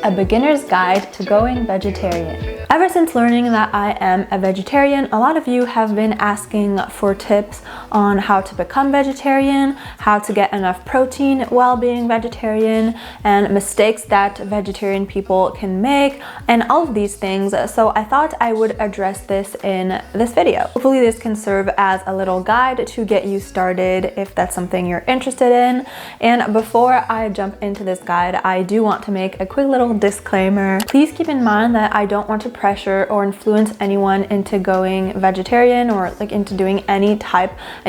A beginner's guide to going vegetarian. Ever since learning that I am a vegetarian, a lot of you have been asking for tips on how to become vegetarian, how to get enough protein while being vegetarian, and mistakes that vegetarian people can make, and all of these things. So I thought I would address this in this video. Hopefully this can serve as a little guide to get you started if that's something you're interested in. And before I jump into this guide, I do want to make a quick little disclaimer. Please keep in mind that I don't want to pressure or influence anyone into going vegetarian or into doing any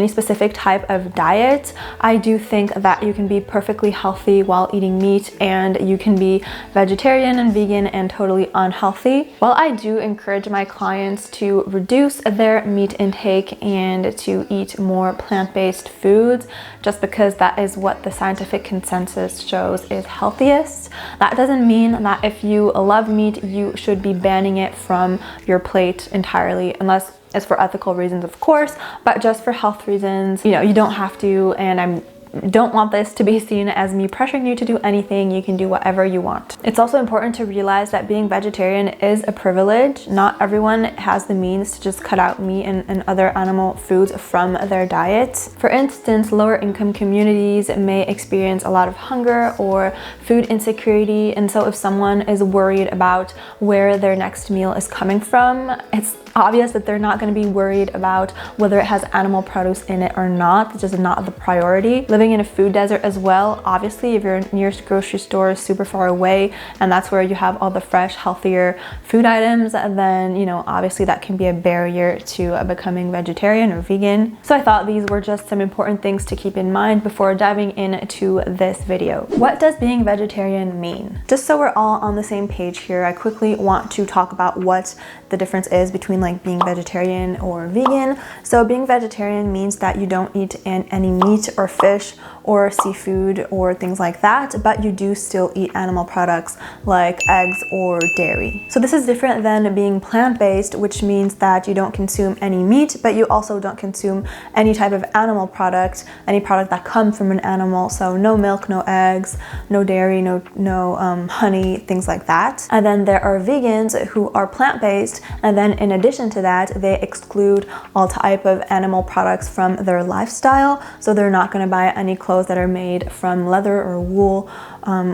specific type of diet. I do think that you can be perfectly healthy while eating meat, and you can be vegetarian and vegan and totally unhealthy. While I do encourage my clients to reduce their meat intake and to eat more plant-based foods, just because that is what the scientific consensus shows is healthiest, that doesn't mean that if you love meat, you should be banning it from your plate entirely, unless it's for ethical reasons, of course, but just for health reasons, you don't have to, and I don't want this to be seen as me pressuring you to do anything. You can do whatever you want. It's also important to realize that being vegetarian is a privilege. Not everyone has the means to just cut out meat and other animal foods from their diets. For instance, lower income communities may experience a lot of hunger or food insecurity, and so if someone is worried about where their next meal is coming from, it's obvious that they're not going to be worried about whether it has animal produce in it or not. It's just not the priority. Living in a food desert as well, obviously if your nearest grocery store is super far away and that's where you have all the fresh, healthier food items, then obviously that can be a barrier to becoming vegetarian or vegan. So I thought these were just some important things to keep in mind before diving into this video. What does being vegetarian mean? Just so we're all on the same page here, I quickly want to talk about what the difference is between being vegetarian or vegan. So being vegetarian means that you don't eat any meat or fish or seafood or things like that, but you do still eat animal products like eggs or dairy. So this is different than being plant-based, which means that you don't consume any meat, but you also don't consume any type of animal product, any product that comes from an animal. So no milk, no eggs, no dairy, no honey, things like that. And then there are vegans who are plant-based, and then in addition to that, they exclude all type of animal products from their lifestyle. So they're not going to buy any clothes that are made from leather or wool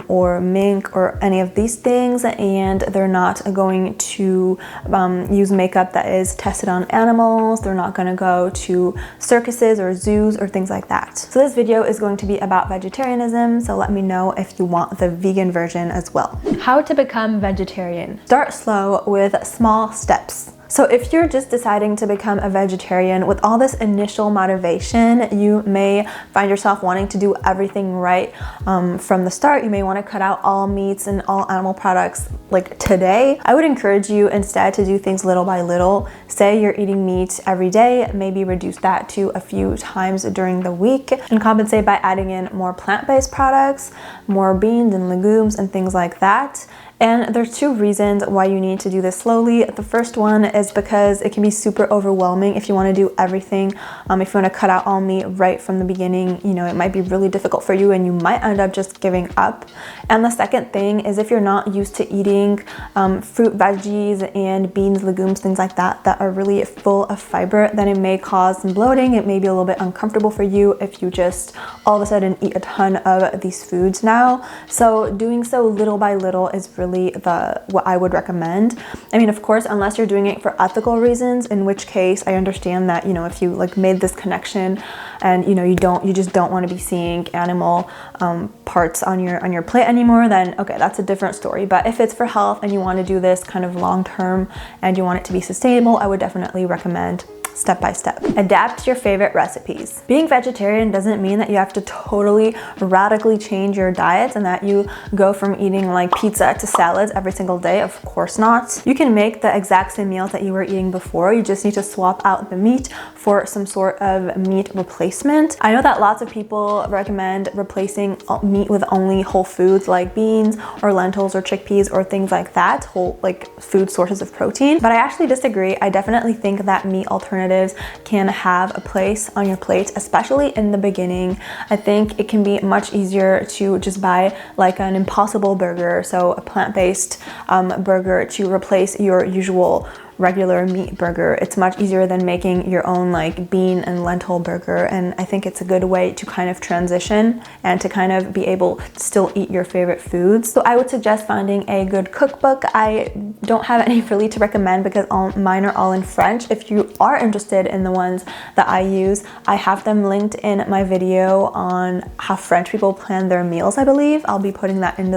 or mink or any of these things, and they're not going to use makeup that is tested on animals. They're not going to go to circuses or zoos or things like that. So this video is going to be about vegetarianism, so let me know if you want the vegan version as well. How to become vegetarian. Start slow with small steps. So if you're just deciding to become a vegetarian with all this initial motivation, you may find yourself wanting to do everything right from the start. You may want to cut out all meats and all animal products today. I would encourage you instead to do things little by little. Say you're eating meat every day, maybe reduce that to a few times during the week and compensate by adding in more plant-based products, more beans and legumes and things like that. And there's two reasons why you need to do this slowly. The first one is because it can be super overwhelming if you want to do everything. If you want to cut out all meat right from the beginning, it might be really difficult for you and you might end up just giving up. And the second thing is if you're not used to eating fruit, veggies, and beans, legumes, things like that are really full of fiber, then it may cause some bloating. It may be a little bit uncomfortable for you if you just all of a sudden eat a ton of these foods now. So doing so little by little is really what I would recommend. I mean, of course, unless you're doing it for ethical reasons, in which case I understand that, if you made this connection and you just don't want to be seeing animal parts on your plate anymore, then okay, that's a different story. But if it's for health and you want to do this kind of long term and you want it to be sustainable, I would definitely recommend step by step. Adapt your favorite recipes. Being vegetarian doesn't mean that you have to totally radically change your diet and that you go from eating pizza to salads every single day. Of course not. You can make the exact same meals that you were eating before. You just need to swap out the meat for some sort of meat replacement. I know that lots of people recommend replacing meat with only whole foods like beans or lentils or chickpeas or things like that, whole food sources of protein. But I actually disagree. I definitely think that meat alternatives alternatives can have a place on your plate, especially in the beginning. I think it can be much easier to just buy like an Impossible burger, so a plant-based burger, to replace your usual regular meat burger. It's much easier than making your own like bean and lentil burger, and I think it's a good way to kind of transition and to kind of be able to still eat your favorite foods. So I would suggest finding a good cookbook. I don't have any really to recommend because mine are all in French. If you are interested in the ones that I use, I have them linked in my video on how French people plan their meals, I believe. I'll be putting that in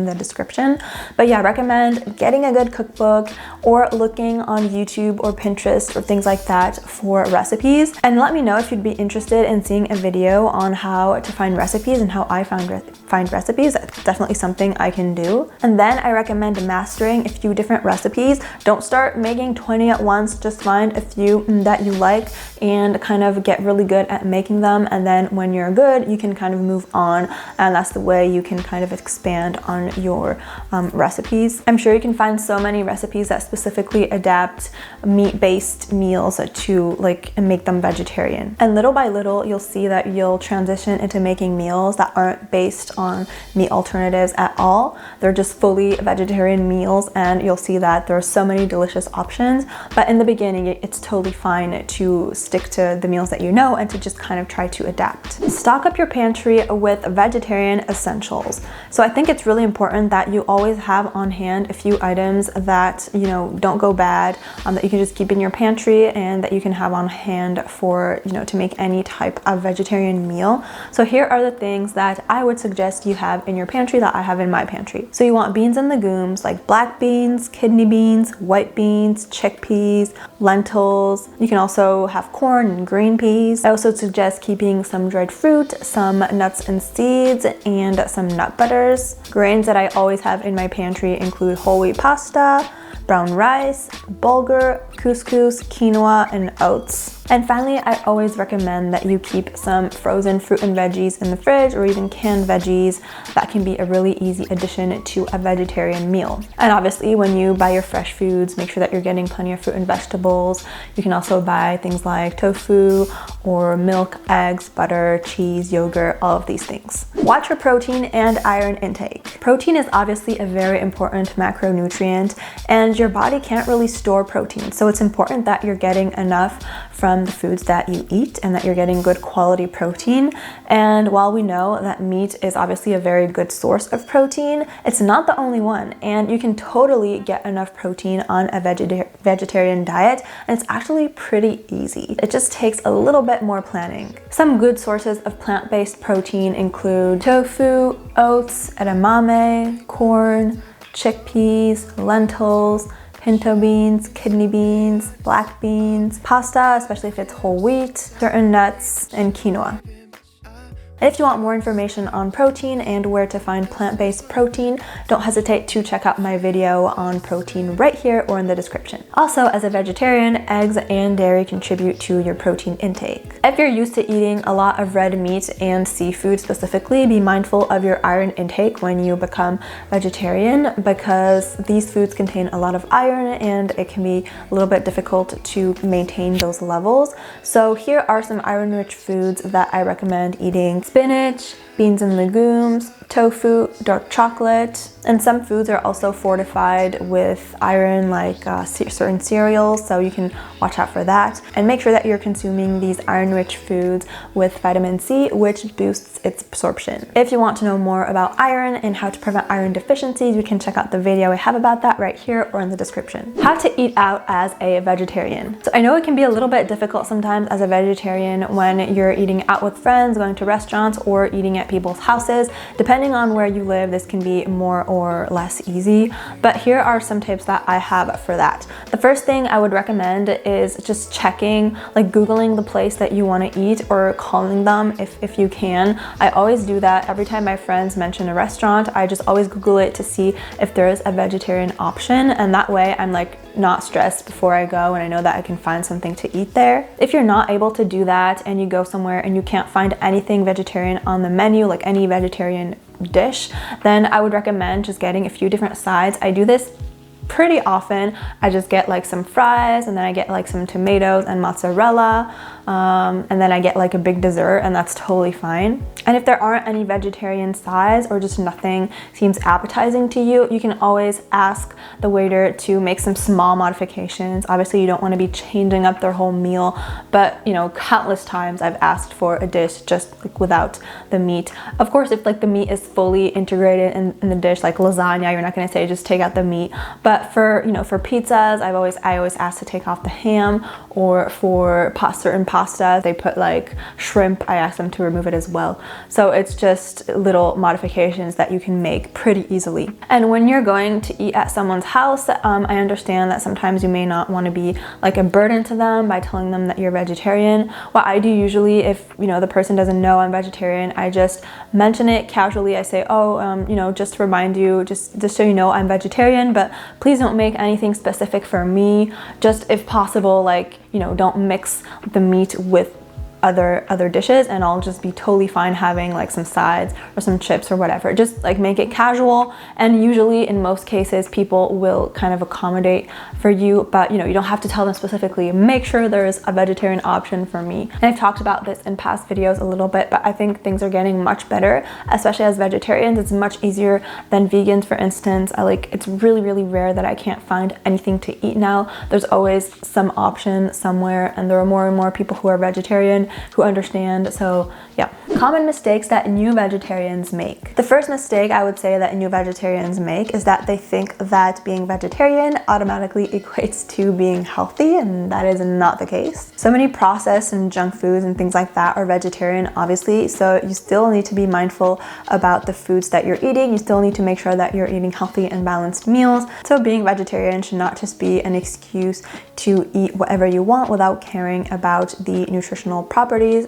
the description. But yeah, recommend getting a good cookbook or looking on YouTube or Pinterest or things like that for recipes. And let me know if you'd be interested in seeing a video on how to find recipes and how I find recipes. That's definitely something I can do. And then I recommend mastering a few different recipes. Don't start making 20 at once. Just find a few that you like and kind of get really good at making them. And then when you're good, you can kind of move on. And that's the way you can kind of expand on your recipes. I'm sure you can find so many recipes that specifically adapt meat-based meals to like and make them vegetarian. And little by little, you'll see that you'll transition into making meals that aren't based on meat alternatives at all. They're just fully vegetarian meals, and you'll see that there are so many delicious options. But in the beginning, it's totally fine to stick to the meals that you know and to just kind of try to adapt. Stock up your pantry with vegetarian essentials. So I think it's really important that you always have on hand a few items that, you know, don't go bad, that you can just keep in your pantry and that you can have on hand for, you know, to make any type of vegetarian meal. So here are the things that I would suggest you have in your pantry that I have in my pantry. So you want beans and legumes like black beans, kidney beans, white beans, chickpeas, lentils. You can also have corn and green peas. I also suggest keeping some dried fruit, some nuts and seeds, and some nut butters. Grains that I always have in my pantry include whole wheat pasta, brown rice, bulgur, couscous, quinoa, and oats. And finally, I always recommend that you keep some frozen fruit and veggies in the fridge, or even canned veggies. That can be a really easy addition to a vegetarian meal. And obviously, when you buy your fresh foods, make sure that you're getting plenty of fruit and vegetables. You can also buy things like tofu or milk, eggs, butter, cheese, yogurt, all of these things. Watch your protein and iron intake. Protein is obviously a very important macronutrient, and your body can't really store protein. So it's important that you're getting enough from the foods that you eat and that you're getting good quality protein. And while we know that meat is obviously a very good source of protein, it's not the only one, and you can totally get enough protein on a vegetarian diet, and it's actually pretty easy. It just takes a little bit more planning. Some good sources of plant-based protein include tofu, oats, edamame, corn, chickpeas, lentils, pinto beans, kidney beans, black beans, pasta, especially if it's whole wheat, certain nuts, and quinoa. If you want more information on protein and where to find plant-based protein, don't hesitate to check out my video on protein right here or in the description. Also, as a vegetarian, eggs and dairy contribute to your protein intake. If you're used to eating a lot of red meat and seafood specifically, be mindful of your iron intake when you become vegetarian, because these foods contain a lot of iron and it can be a little bit difficult to maintain those levels. So here are some iron-rich foods that I recommend eating: spinach, beans and legumes, tofu, dark chocolate, and some foods are also fortified with iron, like certain cereals, so you can watch out for that. And make sure that you're consuming these iron-rich foods with vitamin C, which boosts its absorption. If you want to know more about iron and how to prevent iron deficiencies, you can check out the video I have about that right here or in the description. How to eat out as a vegetarian. So I know it can be a little bit difficult sometimes as a vegetarian when you're eating out with friends, going to restaurants, or eating at people's houses. Depending on where you live, this can be more or less easy, but here are some tips that I have for that. The first thing I would recommend is just checking, like Googling the place that you want to eat or calling them if you can. I always do that. Every time my friends mention a restaurant, I just always Google it to see if there is a vegetarian option, and that way I'm like not stressed before I go, and I know that I can find something to eat there. If you're not able to do that and you go somewhere and you can't find anything vegetarian on the menu, like any vegetarian dish, then I would recommend just getting a few different sides. I do this pretty often I just get like some fries, and then I get like some tomatoes and mozzarella, and then I get like a big dessert, and that's totally fine. And if there aren't any vegetarian sides or just nothing seems appetizing to you, you can always ask the waiter to make some small modifications. Obviously you don't want to be changing up their whole meal, but you know, countless times I've asked for a dish just like without the meat. Of course, if like the meat is fully integrated in the dish, like lasagna, you're not going to say just take out the meat. But for, you know, for pizzas, I always ask to take off the ham, or for certain pastas, they put like shrimp, I ask them to remove it as well. So it's just little modifications that you can make pretty easily. And when you're going to eat at someone's house, I understand that sometimes you may not want to be like a burden to them by telling them that you're vegetarian. What I do usually, if you know the person doesn't know I'm vegetarian, I just mention it casually. I say, oh, you know, just to remind you, just so you know, I'm vegetarian, but please don't make anything specific for me. Just if possible, like, you know, don't mix the meat with other dishes, and I'll just be totally fine having like some sides or some chips or whatever. Just like make it casual, and usually in most cases people will kind of accommodate for you, but you know, you don't have to tell them specifically, make sure there's a vegetarian option for me. And I've talked about this in past videos a little bit, but I think things are getting much better, especially as vegetarians. It's much easier than vegans, for instance. It's really rare that I can't find anything to eat now. There's always some option somewhere, and there are more and more people who are vegetarian who understand. So yeah, common mistakes that new vegetarians make. The first mistake I would say that new vegetarians make is that they think that being vegetarian automatically equates to being healthy, and that is not the case. So many processed and junk foods and things like that are vegetarian, obviously, so you still need to be mindful about the foods that you're eating. You still need to make sure that you're eating healthy and balanced meals. So being vegetarian should not just be an excuse to eat whatever you want without caring about the nutritional properties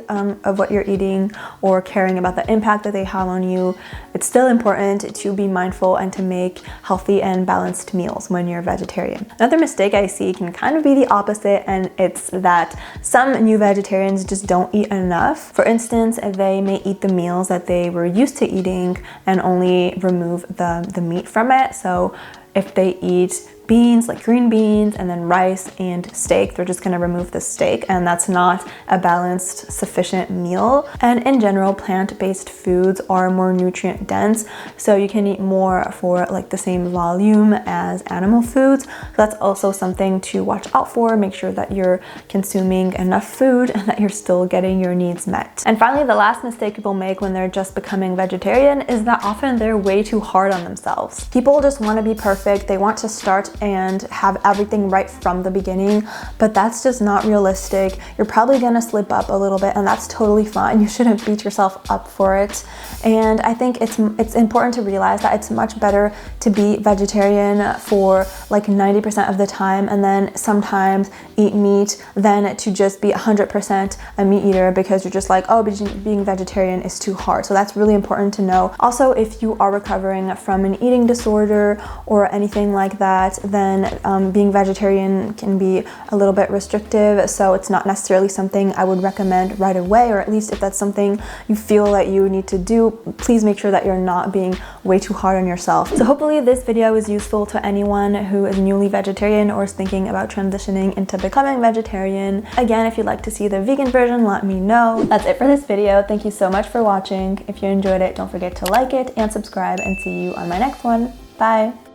of what you're eating, or caring about the impact that they have on you. It's still important to be mindful and to make healthy and balanced meals when you're vegetarian. Another mistake I see can kind of be the opposite, and it's that some new vegetarians just don't eat enough. For instance, they may eat the meals that they were used to eating and only remove the meat from it. So if they eat beans, like green beans, and then rice and steak, they're just gonna remove the steak, and that's not a balanced, sufficient meal. And in general, plant-based foods are more nutrient dense, so you can eat more for like the same volume as animal foods. So that's also something to watch out for. Make sure that you're consuming enough food and that you're still getting your needs met. And finally, the last mistake people make when they're just becoming vegetarian is that often they're way too hard on themselves. People just want to be perfect. They want to start and have everything right from the beginning, but that's just not realistic. You're probably gonna slip up a little bit, and that's totally fine. You shouldn't beat yourself up for it. And I think it's important to realize that it's much better to be vegetarian for like 90% of the time, and then sometimes eat meat, than to just be 100% a meat eater because you're just like, oh, being vegetarian is too hard. So that's really important to know. Also, if you are recovering from an eating disorder or anything like that, then being vegetarian can be a little bit restrictive, so it's not necessarily something I would recommend right away, or at least if that's something you feel that you need to do, please make sure that you're not being way too hard on yourself. So hopefully this video is useful to anyone who is newly vegetarian or is thinking about transitioning into becoming vegetarian. Again, if you'd like to see the vegan version, let me know. That's it for this video. Thank you so much for watching. If you enjoyed it, don't forget to like it and subscribe, and see you on my next one. Bye!